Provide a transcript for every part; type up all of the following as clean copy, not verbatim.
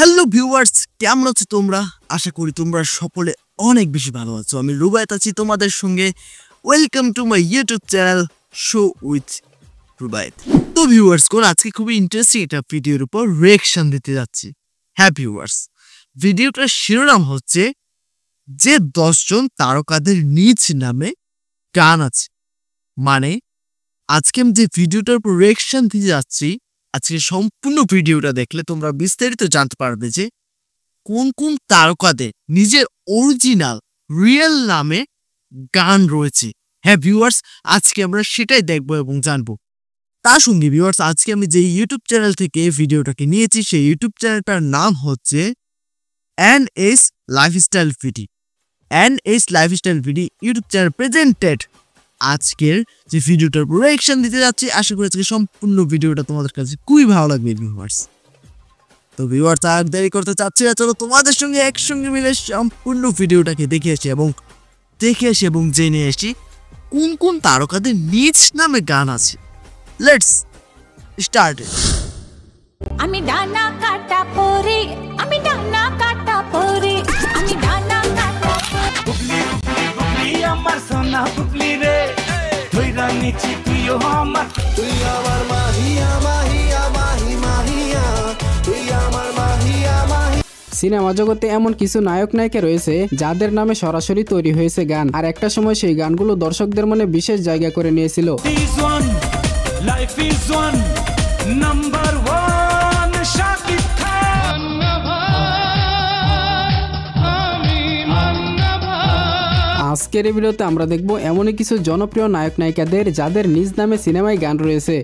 Hello viewers, কেমন আছো তোমরা? আশা করি তোমরা সকলে অনেক বেশি ভালো আছো। আমি রুবায়েত আছি তোমাদের সঙ্গে। Welcome to my YouTube channel show with Rubayet. তো ভিউয়ার্স, আজকে খুবই ইন্টারেস্টিং একটা ভিডিওর উপর রিঅ্যাকশন দিতে যাচ্ছি। হ্যাঁ ভিউয়ার্স, ভিডিওটার শিরোনাম হচ্ছে যে 10 জন তারকাদের নিজ নামে গান আছে। মানে আজকে আমি যে ভিডিওটার উপর রিঅ্যাকশন দিতে যাচ্ছি, আজকে সম্পূর্ণ ভিডিওটা দেখলে তোমরা বিস্তারিত জানতে পারবে যে কোন কোন তারকাদের নিজের অরিজিনাল রিয়েল নামে গান রয়েছে। হ্যাঁ ভিউয়ার্স, আজকে আমরা সেটাই দেখবো এবং জানবো। তার সঙ্গে ভিউয়ার্স, আজকে আমি যে ইউটিউব চ্যানেল থেকে ভিডিওটাকে নিয়েছি সেই ইউটিউব চ্যানেলটার নাম হচ্ছে NS লাইফস্টাইল ভিডি। NS লাইফস্টাইল ভিডি ইউটিউব চ্যানেল প্রেজেন্টেড আজকের যে ভিডিওটার উপর রিঅ্যাকশন দিতে যাচ্ছি। আশা করি আজকে সম্পূর্ণ ভিডিওটা তোমাদের কাছে খুবই ভালো লাগবে ভিউয়ার্স। তো ভিউয়ার্স, আর দেরি করতে চাচ্ছি না, চলো তোমাদের সঙ্গে একসঙ্গে মিলে সম্পূর্ণ ভিডিওটাকে দেখে আসি এবং জেনে আসি কোন কোন তারকাদের নিজ নামে গান আছে। Let's start. আমি ডানা কাটা পরে, আমি ডানা কাটা পরে, আমি ডানা কাটা বুবলি বুবলি আমার সোনা বুবলি রে, ধইরা নিছি তুইও আমার, তুই আমার মাহিয়া মাহিয়া মাহি মাহিয়া, তুই আমার মাহিয়া মাহি। সিনেমা জগতে এমন কিছু নায়ক নায়িকা রয়েছে যাদের নামে সরাসরি তৈরি হয়েছে গান, আর একটা সময় সেই গানগুলো দর্শকদের মনে বিশেষ জায়গা করে নিয়েছিল। Life is one number one Shakib Khan. আজকের এই ভিডিওতে আমরা দেখব এমনই কিছু জনপ্রিয় নায়ক নায়িকাদের যাদের নিজ নামে সিনেমায় গান রয়েছে।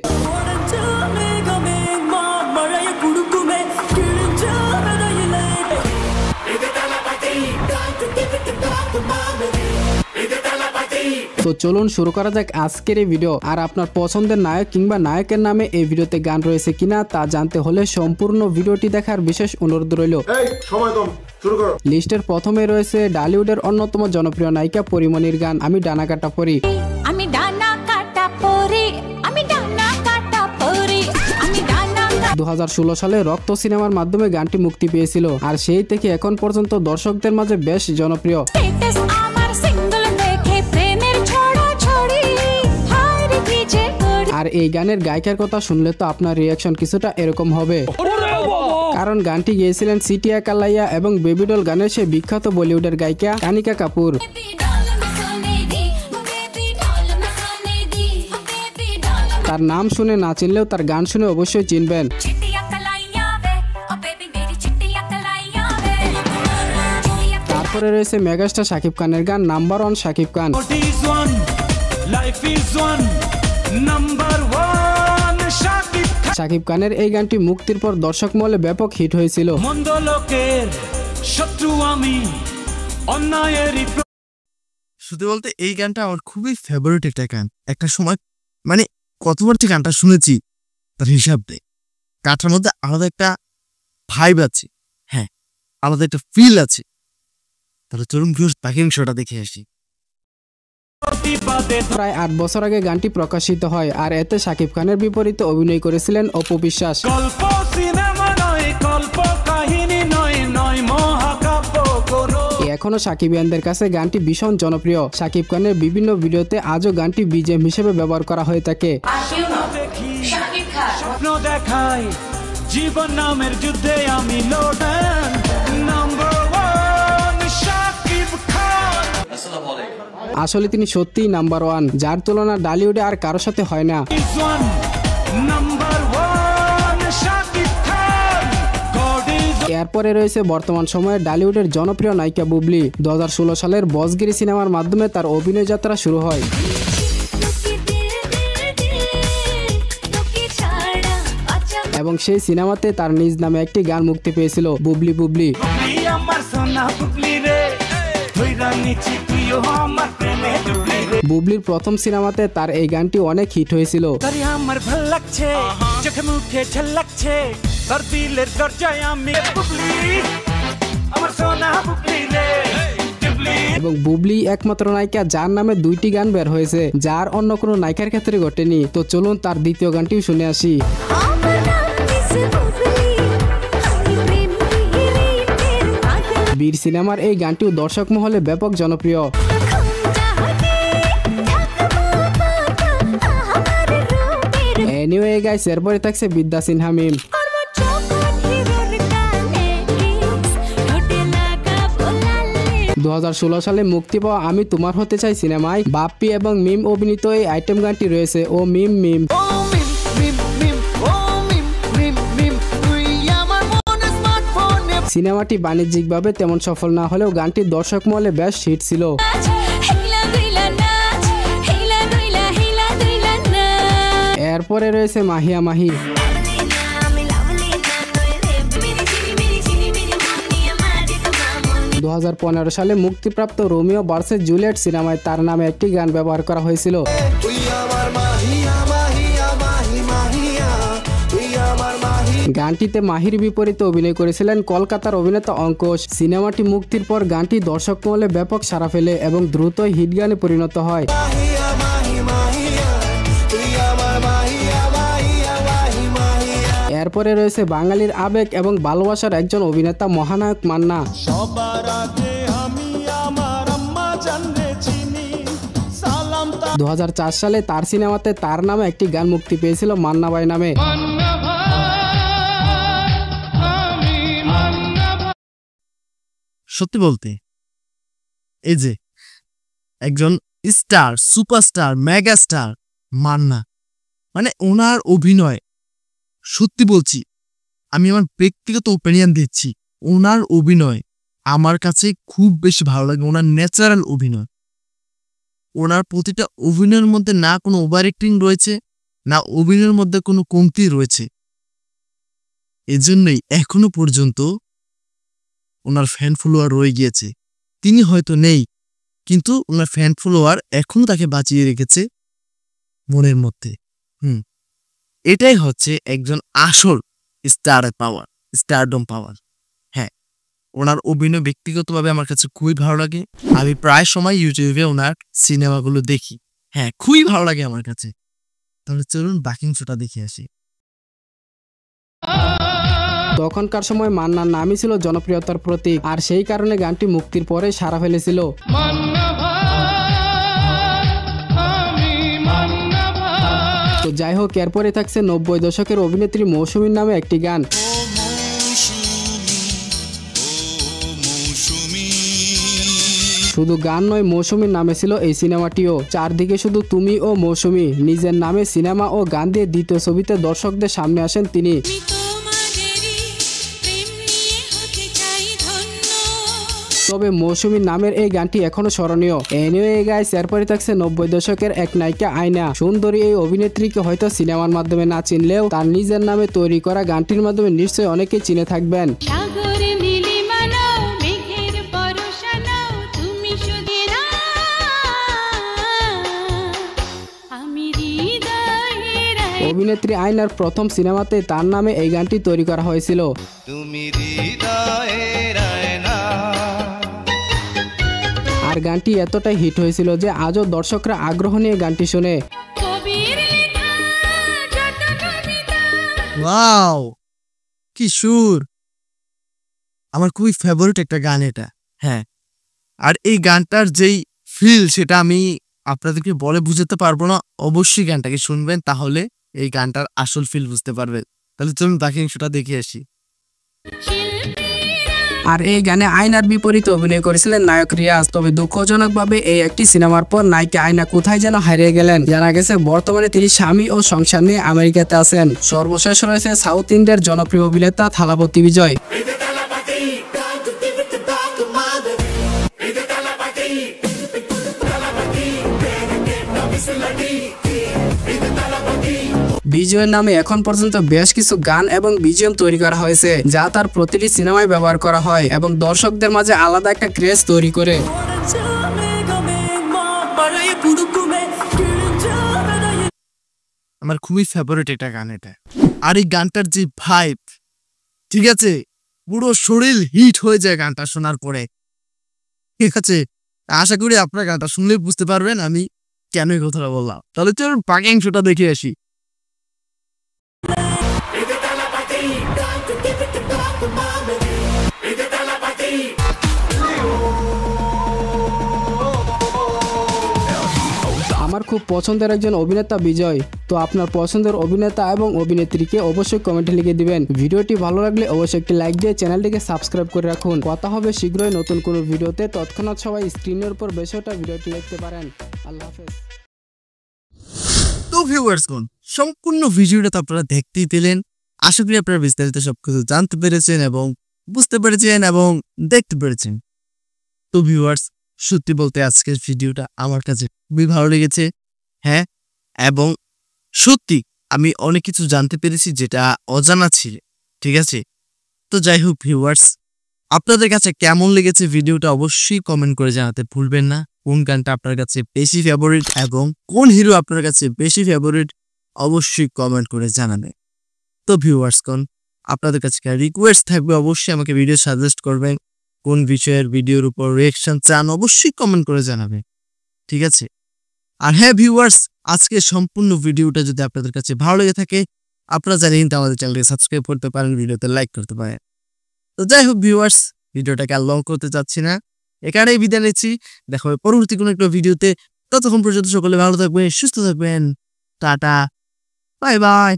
তো চলুন শুরু করা যাক আজকের এই ভিডিও। আর আপনার পছন্দের নায়ক কিংবা নায়কের নামে এই ভিডিওতে গান রয়েছে কিনা তা জানতে হলে সম্পূর্ণ ভিডিওটি দেখার বিশেষ অনুরোধ রইল। লিস্টের প্রথমে রয়েছে ঢালিউডের অন্যতম জনপ্রিয় নায়িকা পরিমণির গান আমি ডানা কাটা পরি। আমি ডানা কাটা পরে, আমি ডানা কাটা পরে, আমি ডানা 2016 সালে রক্ত সিনেমার মাধ্যমে গানটি মুক্তি পেয়েছিল, আর সেই থেকে এখন পর্যন্ত দর্শকদের মাঝে বেশ জনপ্রিয়। স্ট্যাটাস আমার সিঙ্গেল দেখে প্রেমের ছড়াছড়ি, হায় রে কি যে করি। আর এই গানের গায়িকার কথা শুনলে তো আপনার রিয়াকশন কিছুটা এরকম হবে, কারণ গানটি গেয়েছিলেন সিটিয়া কালাইয়া এবং বেবি ডল গানের সেই বিখ্যাত বলিউডের গায়িকা কানিকা কাপুর। তার নাম শুনে না চিনলেও তার গান শুনে অবশ্যই চিনবেন। তারপরে রয়েছে মেগাস্টার শাকিব খানের গান নাম্বার ওয়ান শাকিব খান। শাকিব খানের এই গানটি মুক্তির পর দর্শক মহলে ব্যাপক হিট হয়েছিল। সত্যি বলতে এই গানটা আমার খুবই ফেভারিট একটা গান। একটা সময় মানে কতবার যে গানটা শুনেছি তার হিসাব নেই। গানটার মধ্যে আলাদা একটা ভাইব আছে, হ্যাঁ আলাদা একটা ফিল আছে। তাহলে চলুন বাকি অংশটা দেখে আসি। প্রায় 8 বছর আগে গানটি প্রকাশিত হয়, আর এতে শাকিব খানের বিপরীতে অভিনয় করেছিলেন অপু বিশ্বাস। এখনো সাকিবিয়ানদের কাছে গানটি ভীষণ জনপ্রিয়। শাকিব খানের বিভিন্ন ভিডিওতে আজও গানটি বিজিএম হিসেবে ব্যবহার করা হয়ে থাকে। জীবন নামের যুদ্ধে আমি লড়ান, নাম্বার ওয়ান শাকিব খান। আসলে তিনি সত্যিই নাম্বার ওয়ান, যার তুলনা ঢালিউডে আর কারোর সাথে হয় না। এরপরে রয়েছে বর্তমান সময়ে ঢালিউডের জনপ্রিয় নায়িকা বুবলি। 2016 সালের বসগিরি সিনেমার মাধ্যমে তার অভিনয় যাত্রা শুরু হয়, এবং সেই সিনেমাতে তার নিজ নামে একটি গান মুক্তি পেয়েছিল বুবলি বুবলি। বুবলির প্রথম সিনেমাতে তার এই গানটি অনেক হিট হয়েছিল। আমার ভাল লাগছে, চোখে মুখে ঝলকছে, তোর দিলের দরজায় আমি বুবলি, আমার সোনা বুবলি রে। এবং বুবলি একমাত্র নায়িকা যার নামে 2টি গান বের হয়েছে, যার অন্য কোনো নায়িকার ক্ষেত্রে ঘটেনি। তো চলুন তার দ্বিতীয় গানটিও শুনে আসি। বীর সিনেমার এই গানটিও দর্শক মহলে ব্যাপক জনপ্রিয়। এনিওয়ে গাইস, এরপরে থাকছে বিদ্যা সিনহা মিম। 2016 সালে মুক্তি পাওয়া আমি তোমার হতে চাই সিনেমায় বাপ্পি এবং মিম অভিনীত এই আইটেম গানটি রয়েছে ও মিম মিম। সিনেমাটি বাণিজ্যিকভাবে তেমন সফল না হলেও গানটির দর্শক মহলে বেশ হিট ছিল। এরপরে রয়েছে মাহিয়া মাহি। 2015 সালে মুক্তিপ্রাপ্ত রোমিও ভার্সেস জুলিয়েট সিনেমায় তার নামে একটি গান ব্যবহার করা হয়েছিল। গানটিতে মাহির বিপরীতে অভিনয় করেছিলেন কলকাতার অভিনেতা অঙ্কুশ। সিনেমাটি মুক্তির পর গানটি দর্শক মহলে ব্যাপক সাড়া ফেলে এবং দ্রুত হিট গানে পরিণত হয়। এরপরে রয়েছে বাঙালির আবেগ এবং ভালোবাসার একজন অভিনেতা মহানায়ক মান্না। 2004 সালে তার সিনেমাতে তার নামে একটি গান মুক্তি পেয়েছিল মান্না ভাই নামে। সত্যি বলতে এই যে একজন star, superstar, mega star Manna, মানে ওনার অভিনয়, সত্যি বলছি, আমি আমার ব্যক্তিগত ওপিনিয়ন দিচ্ছি, ওনার অভিনয় আমার কাছে খুব বেশি ভালো লাগে। ওনার ন্যাচারাল অভিনয়, ওনার প্রতিটা অভিনয়ের মধ্যে না কোনো ওভার অ্যাক্টিং রয়েছে, না অভিনয়ের মধ্যে কোনো কমতি রয়েছে। এজন্যই এখনো পর্যন্ত ওনার ফ্যান ফলোয়ার রয়ে গিয়েছে। তিনি হয়তো নেই, কিন্তু ওনার ফ্যান ফলোয়ার এখনো তাকে বাঁচিয়ে রেখেছে মনের মধ্যে। এটাই হচ্ছে একজন আসল স্টারের পাওয়ার, স্টারডম পাওয়ার। হ্যাঁ, ওনার অভিনয় ব্যক্তিগতভাবে আমার কাছে খুবই ভালো লাগে। আমি প্রায় সময় ইউটিউবে ওনার সিনেমাগুলো দেখি। হ্যাঁ, খুবই ভালো লাগে আমার কাছে। তাহলে চলুন বাকি অংশটা দেখে আসি। তখনকার সময় মান্নার নামই ছিল জনপ্রিয়তার প্রতীক, আর সেই কারণে গানটি মুক্তির পরে সাড়া ফেলেছিল। তো যাই হোক, এরপরে থাকছে 90 দশকের অভিনেত্রী মৌসুমীর নামে একটি গান। শুধু গান নয়, মৌসুমীর নামে ছিল এই সিনেমাটিও। চারদিকে শুধু তুমি ও মৌসুমী, নিজের নামে সিনেমা ও গান দিয়ে দ্বিতীয় ছবিতে দর্শকদের সামনে আসেন তিনি। তবে মৌসুমীর নামের এই গানটি এখনো স্মরণীয়। এনিওয়ে গাইস, এরপরে থাকছে 90 দশকের এক নায়িকা আয়না। সুন্দরী এই অভিনেত্রীকে হয়তো সিনেমার মাধ্যমে না চিনলেও তার নিজের নামে তৈরি করা গানটির মাধ্যমে নিশ্চয়ই অনেকেই চিনে থাকবেন। অভিনেত্রী আয়নার প্রথম সিনেমাতে তার নামে এই গানটি তৈরি করা হয়েছিল। আর গানটি এতটাই হিট হয়েছিল যে আজও দর্শকরা আগ্রহ নিয়ে গানটি শুনে। ওয়াও, কি সুর! আমার খুবই ফেভারিট একটা গান এটা। হ্যাঁ, আর এই গানটার যেই ফিল সেটা আমি আপনাদেরকে বলে বুঝাতে পারবো না। অবশ্যই গানটাকে শুনবেন, তাহলে এই গানটার আসল ফিল বুঝতে পারবেন। তাহলে চলুন বাকি অংশটা দেখে আসি। আর এই গানে আয়নার বিপরীতে অভিনয় করেছিলেন নায়ক রিয়াজ। তবে দুঃখজনকভাবে এই একটি সিনেমার পর নায়িকা আয়না কোথায় যেন হারিয়ে গেলেন। জানা গেছে বর্তমানে তিনি স্বামী ও সংসার নিয়ে আমেরিকাতে আছেন। সর্বশেষ রয়েছে সাউথ ইন্ডিয়ার জনপ্রিয় অভিনেতা থালাপতি বিজয়। বিজয়ের নামে এখন পর্যন্ত বেশ কিছু গান এবং বিজিএম তৈরি করা হয়েছে, যা তার প্রতিটি সিনেমায় ব্যবহার করা হয় এবং দর্শকদের মাঝে আলাদা একটা ক্রেজ তৈরি করে। আমার খুবই ফেভারিট একটা গান এটা। আর এই গানটার যে ভাইব, ঠিক আছে, পুরো শরীর হিট হয়ে যায় গানটা শোনার পরে। ঠিক আছে, আশা করি আপনারা গানটা শুনলে বুঝতে পারবেন আমি কেন এই কথাটা বললাম। তাহলে চলুন বাকি অংশটা দেখে আসি। খুব পছন্দের একজন অভিনেতা বিজয়। তো আপনার পছন্দের অভিনেতা এবং অভিনেত্রীকে অবশ্যই কমেন্টে লিখে দিবেন। ভিডিওটি ভালো লাগলে অবশ্যই একটি লাইক দিয়ে চ্যানেলটিকে সাবস্ক্রাইব করে রাখুন। কথা হবে শীঘ্রই নতুন কোনো ভিডিওতে। তৎক্ষণাৎ সবাই স্ক্রিনের উপর বেশিটা ভিডিওটি দেখতে পারেন। আল্লাহ হাফেজ। তো ভিউয়ার্স কোন সম্পূর্ণ ভিডিওটা তো আপনারা দেখতেই পেলেন। আশা করি আপনারা বিস্তারিত সবকিছু জানতে পেরেছেন এবং বুঝতে পেরেছেন এবং দেখতে পেরেছেন। তো ভিউয়ার্স সত্যি বলতে আজকের ভিডিওটা আমার কাছে খুবই ভালো লেগেছে। হ্যাঁ, এবং সত্যি আমি অনেক কিছু জানতে পেরেছি যেটা অজানা ছিল। ঠিক আছে, তো যাই হোক ভিউয়ার্স, আপনাদের কাছে কেমন লেগেছে ভিডিওটা অবশ্যই কমেন্ট করে জানাতে ভুলবেন না। কোন গানটা আপনার কাছে বেশি ফেভারিট এবং কোন হিরো আপনার কাছে বেশি ফেভারিট অবশ্যই কমেন্ট করে জানাবেন। তো ভিউয়ার্স কোন আপনাদের কাছে রিকোয়েস্ট থাকবে, অবশ্যই আমাকে ভিডিও সাজেস্ট করবেন। কোন বিষয়ের ভিডিওর উপর রিঅ্যাকশন চান অবশ্যই কমেন্ট করে জানাবেন। ঠিক আছে, আর হ্যাঁ ভিউয়ার্স, আজকে সম্পূর্ণ ভিডিওটা যদি আপনাদের কাছে ভালো লেগে থাকে আপনারা জানেন কিন্তু আমাদের চ্যানেলকে সাবস্ক্রাইব করতে পারেন, ভিডিওতে লাইক করতে পারেন। তো যাই হোক ভিউয়ার্স, ভিডিওটাকে আর লং করতে চাচ্ছি না, এখানেই বিদায় নিচ্ছি। দেখা হবে পরবর্তী কোনো একটা ভিডিওতে। ততক্ষণ পর্যন্ত সকলে ভালো থাকবেন, সুস্থ থাকবেন। Tata, bye bye.